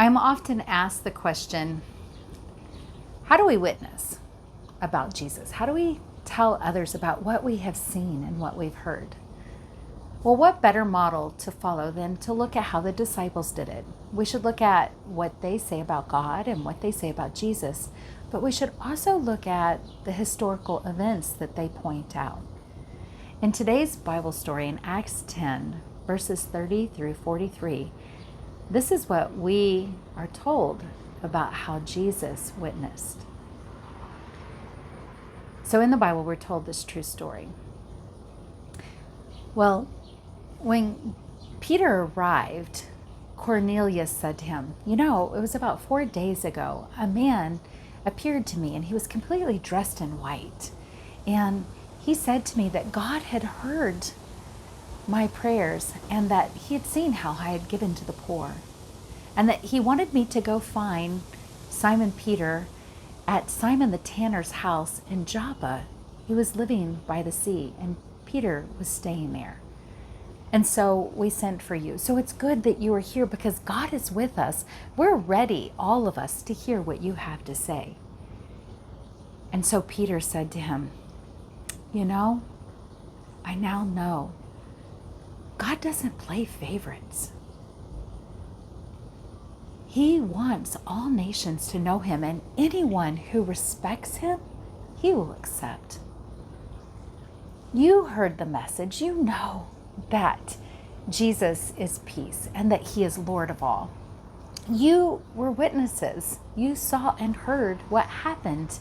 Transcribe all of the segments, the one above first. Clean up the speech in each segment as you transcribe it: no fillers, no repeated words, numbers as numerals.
I'm often asked the question, how do we witness about Jesus? How do we tell others about what we have seen and what we've heard? Well, what better model to follow than to look at how the disciples did it? We should look at what they say about God and what they say about Jesus, but we should also look at the historical events that they point out. In today's Bible story in Acts 10, verses 30 through 43, this is what we are told about how Jesus witnessed. So in the Bible, we're told this true story. Well, when Peter arrived, Cornelius said to him, it was about 4 days ago, a man appeared to me and he was completely dressed in white. And he said to me that God had heard my prayers and that he had seen how I had given to the poor. And that he wanted me to go find Simon Peter at Simon the tanner's house in Joppa. He was living by the sea and Peter was staying there. And so we sent for you. So it's good that you are here because God is with us. We're ready, all of us, to hear what you have to say. And so Peter said to him, I now know God doesn't play favorites. He wants all nations to know him, and anyone who respects him, he will accept. You heard the message. You know that Jesus is peace and that he is Lord of all. You were witnesses. You saw and heard what happened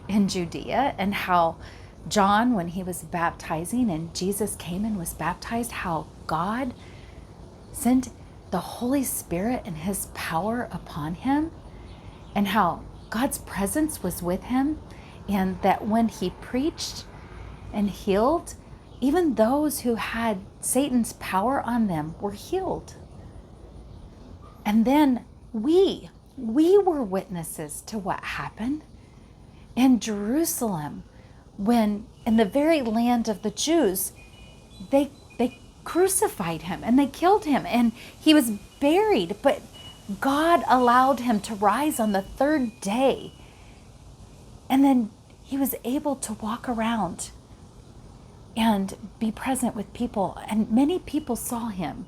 in Judea and how John, when he was baptizing and Jesus came and was baptized, how God sent the Holy Spirit and his power upon him, and how God's presence was with him, and that when he preached and healed, even those who had Satan's power on them were healed. And then we were witnesses to what happened in Jerusalem when in the very land of the Jews, they crucified him and they killed him and he was buried, but God allowed him to rise on the third day. And then he was able to walk around and be present with people. And many people saw him.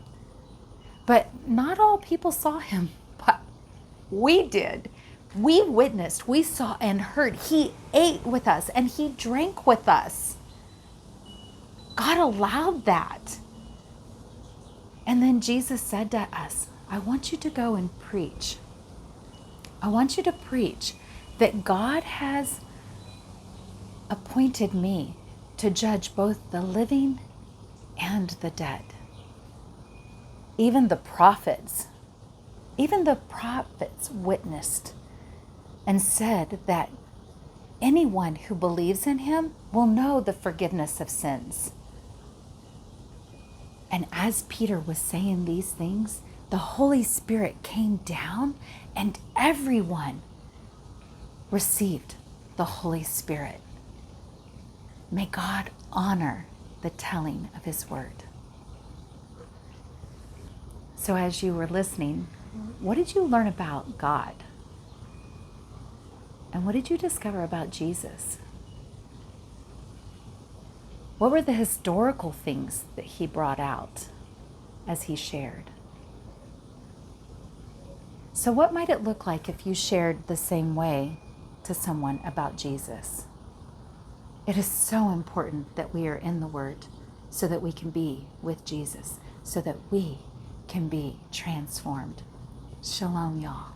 But not all people saw him, but we did. We witnessed, we saw and heard. He ate with us and he drank with us. God allowed that. And then Jesus said to us, I want you to go and preach. I want you to preach that God has appointed me to judge both the living and the dead. Even the prophets witnessed and said that anyone who believes in him will know the forgiveness of sins. And as Peter was saying these things, the Holy Spirit came down and everyone received the Holy Spirit. May God honor the telling of his word. So as you were listening, what did you learn about God? And what did you discover about Jesus? What were the historical things that he brought out as he shared? So what might it look like if you shared the same way to someone about Jesus? It is so important that we are in the Word so that we can be with Jesus, so that we can be transformed. Shalom, y'all.